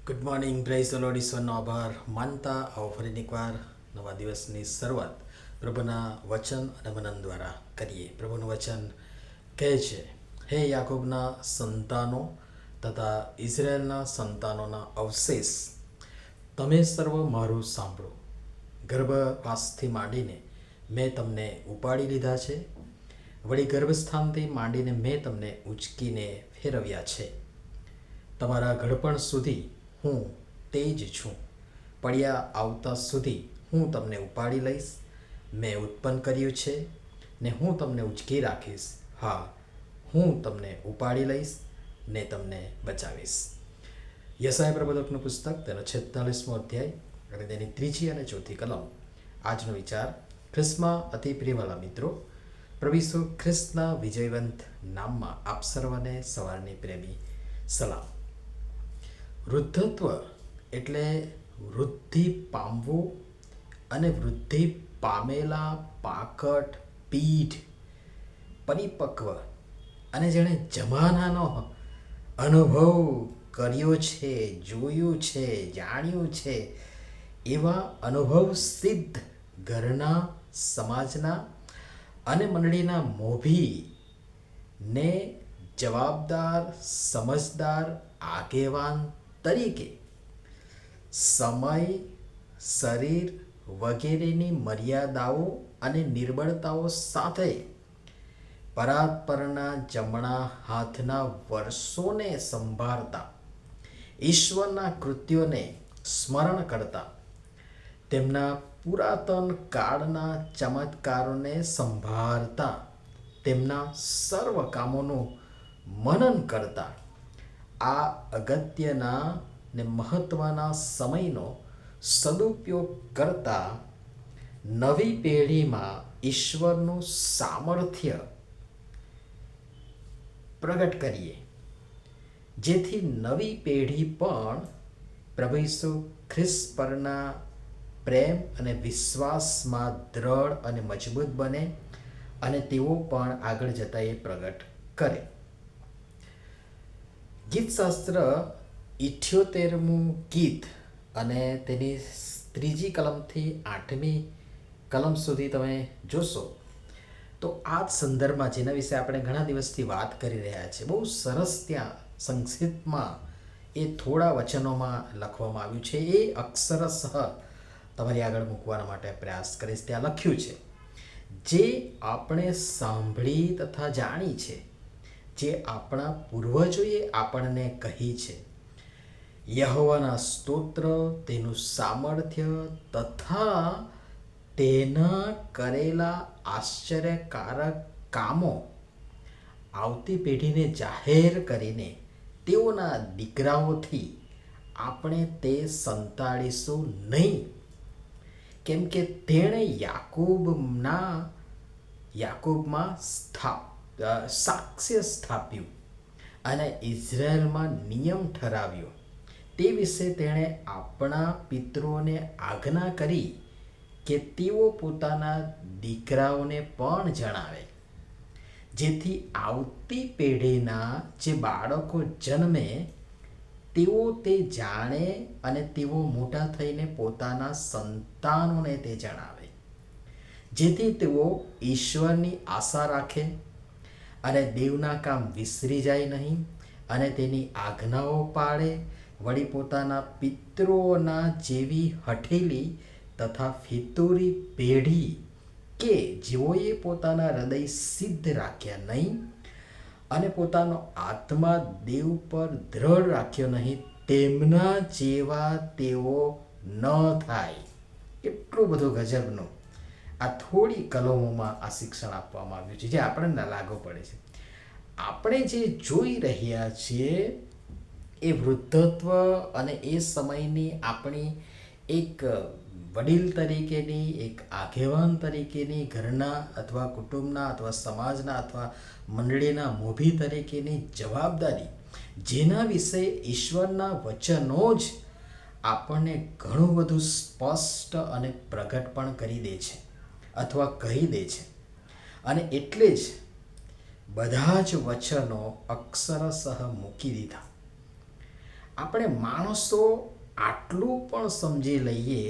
Good morning, praise the lord, ઈશ્વરનો આભાર માનતા આવો ફરી એકવાર નવા દિવસની શરૂઆત પ્રભુના વચન અને મનન દ્વારા કરીએ. પ્રભુનું વચન કહે છે, હે યાકૂબના સંતાનો તથા ઇઝરાયેલના સંતાનોના અવશેષ, તમે સર્વ મારું સાંભળો. ગર્ભવાસથી માંડીને મેં તમને ઉપાડી લીધા છે, વળી ગર્ભસ્થાનથી માંડીને મેં તમને ઉંચકીને ફેરવ્યા છે. તમારા ઘડપણ સુધી હું તે જ છું. પડ્યા આવતા સુધી હું તમને ઉપાડી લઈશ. મેં ઉત્પન્ન કર્યું છે ને હું તમને ઉંચકી રાખીશ. હા, હું તમને ઉપાડી લઈશ ને તમને બચાવીશ. યશાયા પ્રબોધકનું પુસ્તક તેનો 46મો અધ્યાય અને તેની 3જી અને 4થી કલમ. આજનો વિચાર. ખ્રિસ્તમાં અતિ પ્રિયવાલા મિત્રો, પ્રભુ ઈસુ ખ્રિસ્તના વિજયવંત નામમાં આપ સર્વને સવારની પ્રેમી સલામ. વૃદ્ધત્વ એટલે વૃદ્ધિ પામવું અને વૃદ્ધિ પામેલા પાકટ પીઠ પરિપક્વ અને જેણે જમાનાનો અનુભવ કર્યો છે, જોયું છે, જાણ્યું છે એવા અનુભવ સિદ્ધ ઘરના, સમાજના અને મંડળીના મોભી ને જવાબદાર, સમજદાર આગેવાન તરીકે સમય, શરીર વગેરેની મર્યાદાઓ અને નિર્બળતાઓ સાથે પરાત્પરના જમણા હાથના વર્ષોને સંભાળતા, ઈશ્વરના કૃત્યોને સ્મરણ કરતા, તેમના પુરાતન કાળના ચમત્કારોને સંભાળતા, તેમના સર્વ કામોનું મનન કરતા, આ અગત્યના ને મહત્વના સમયનો સદુપયોગ કરતા નવી પેઢીમાં ઈશ્વરનું સામર્થ્ય પ્રગટ કરીએ, જેથી નવી પેઢી પણ પ્રભુ ઈસુ ખ્રિસ્ત પરના પ્રેમ અને વિશ્વાસમાં દ્રઢ અને મજબૂત બને અને તેઓ પણ આગળ જતા એ પ્રગટ કરે. ગીતશાસ્ત્ર 78મું ગીત અને તેની 3જી કલમથી 8મી કલમ સુધી તમે જોશો તો આ જ સંદર્ભમાં જેના વિશે આપણે ઘણા દિવસથી વાત કરી રહ્યા છીએ, બહુ સરસ ત્યાં સંક્ષિપ્તમાં એ થોડા વચનોમાં લખવામાં આવ્યું છે. એ અક્ષરશઃ તમારી આગળ મૂકવાના માટે પ્રયાસ કરીશ. ત્યાં લખ્યું છે, જે આપણે સાંભળી તથા જાણી છે, જે આપણા પૂર્વજોએ આપણને કહી છે, યહોવાના સ્તોત્ર, તેનું સામર્થ્ય તથા તેના કરેલા આશ્ચર્યકારક કામો આવતી પેઢીને જાહેર કરીને તેઓના દીકરાઓથી આપણે તે સંતાડીશું નહીં, કેમ કે તેણે યાકૂબમાં સાક્ષ્ય સ્થાપ્યું અને ઇઝરાયલમાં નિયમ ઠરાવ્યો. તે વિશે તેણે આપણા પિતૃઓને આજ્ઞા કરી કે તેઓ પોતાના દીકરાઓને પણ જણાવે, જેથી આવતી પેઢીના જે બાળકો જન્મે તેઓ તે જાણે અને તેઓ મોટા થઈને પોતાના સંતાનોને તે જણાવે, જેથી તેઓ ઈશ્વરની આશા રાખે અને દેવના કામ વિસરી જાય નહીં અને તેની આજ્ઞાઓ પાળે, વળી પોતાના પિતૃઓના જેવી હઠેલી તથા ફિતૂરી પેઢી કે જેઓએ પોતાના હૃદય સિદ્ધ રાખ્યા નહીં અને પોતાનો આત્મા દેવ પર દ્રઢ રાખ્યો નહીં, તેમના જેવા તેઓ ન થાય. કેટલું બધું ગજબનું આ થોડી કલમોમાં આ શિક્ષણ આપવામાં આવ્યું છે, જે આપણને લાગુ પડે છે. આપણે જે જોઈ રહ્યા છીએ એ વૃદ્ધત્વ અને એ સમયની આપણી એક વડીલ તરીકેની, એક આગેવાન તરીકેની, ઘરના અથવા કુટુંબના અથવા સમાજના અથવા મંડળીના મોભી તરીકેની જવાબદારી, જેના વિશે ઈશ્વરના વચનો જ આપણને ઘણું બધું સ્પષ્ટ અને પ્રગટ પણ કરી દે છે અથવા કહી દે છે. અને એટલે જ બધા જ વચનો અક્ષરશઃ મૂકી દીધા. આપણે માણસો આટલું પણ સમજી લઈએ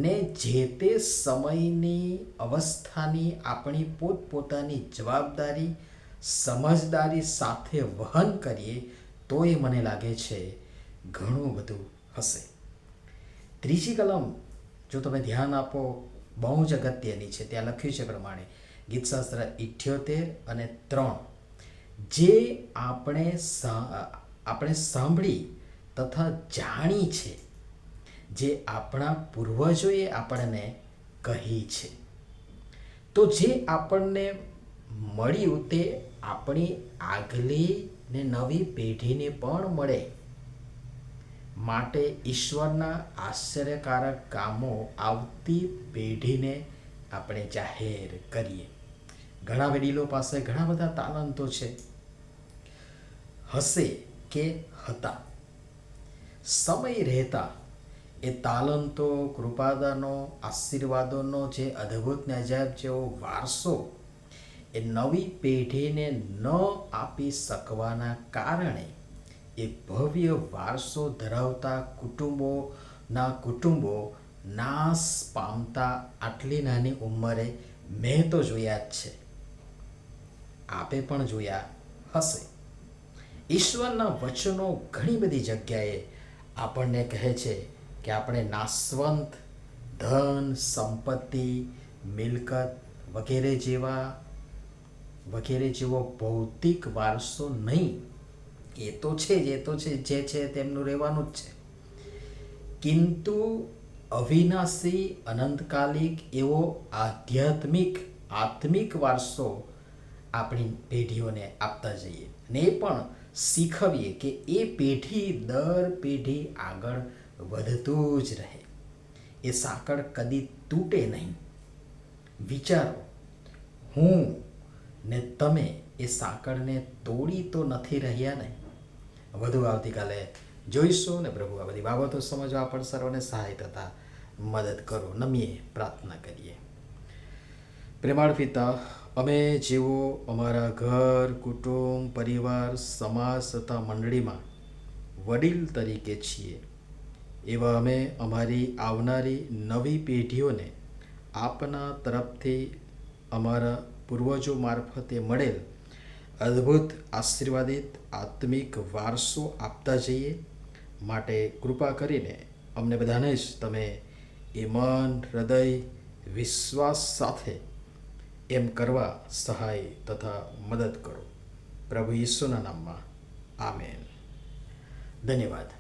ને જે તે સમયની અવસ્થાની આપણી પોતપોતાની જવાબદારી સમજદારી સાથે વહન કરીએ તો એ મને લાગે છે ઘણું બધું હશે. ત્રીજી કલમ જો તમે ધ્યાન આપો બહુ જ અગત્યની છે. ત્યાં લખ્યું છે પ્રમાણે ગીતશાસ્ત્ર 78:3 જે આપણે સાંભળી તથા જાણી છે, જે આપણા પૂર્વજોએ આપણને કહી છે. તો જે આપણને મળ્યું તે આપણી આગલી ને નવી પેઢીને પણ મળે માટે ઈશ્વરના આશ્ચર્યકારક કામો આવતી પેઢીને આપણે જાહેર કરીએ. ઘણા વડીલો પાસે ઘણા બધા તાલંતો છે, હશે કે હતા. સમય રહેતા એ તાલંતો, કૃપાદાનો, આશીર્વાદોનો જે અદ્ભુત ને અજાયબ જેવો વારસો એ નવી પેઢીને ન આપી શકવાના કારણે એ ભવ્ય વારસો ધરાવતા કુટુંબો નાશ પામતા આટલી નાની ઉંમરે મેં તો જોયા જ છે, આપે પણ જોયા હશે. ઈશ્વરના વચનો ઘણી બધી જગ્યાએ આપણને કહે છે કે આપણે નાશવંત ધન, સંપત્તિ, મિલકત વગેરે જેવો ભૌતિક વારસો નહીં. એ તો છે જે છે તેમનું રહેવાનું જ છે, કિંતુ અવિનાશી અનંતકાલિક એવો આત્મિક વારસો આપણી પેઢીઓને આપતા જઈએ ને એ પણ શીખવીએ કે એ પેઢી દર પેઢી આગળ વધતું જ રહે, એ સાંકળ કદી તૂટે નહીં. વિચારો, હું ને તમે એ સાંકળને તોડી તો નથી રહ્યા ને? વધુ આવતીકાલે જોઈશું ને પ્રભુ આ બધી બાબતો સમજવા પણ સર્વને સહાય તથા મદદ કરો. નમીએ પ્રાર્થના કરીએ. પ્રેમાળ પિતા, અમે જેવો અમારા ઘર, કુટુંબ, પરિવાર, સમાજ તથા મંડળીમાં વડીલ તરીકે છીએ, એવા અમે અમારી આવનારી નવી પેઢીઓને આપના તરફથી અમારા પૂર્વજો મારફતે મળેલ અદ્ભુત આશીર્વાદિત આત્મિક વારસો આપતા જઈએ માટે કૃપા કરીને અમને બધાને જ તમે એ મન, હૃદય, વિશ્વાસ સાથે એમ કરવા સહાય તથા મદદ કરો. પ્રભુ ઈસુના નામમાં આમેન. ધન્યવાદ.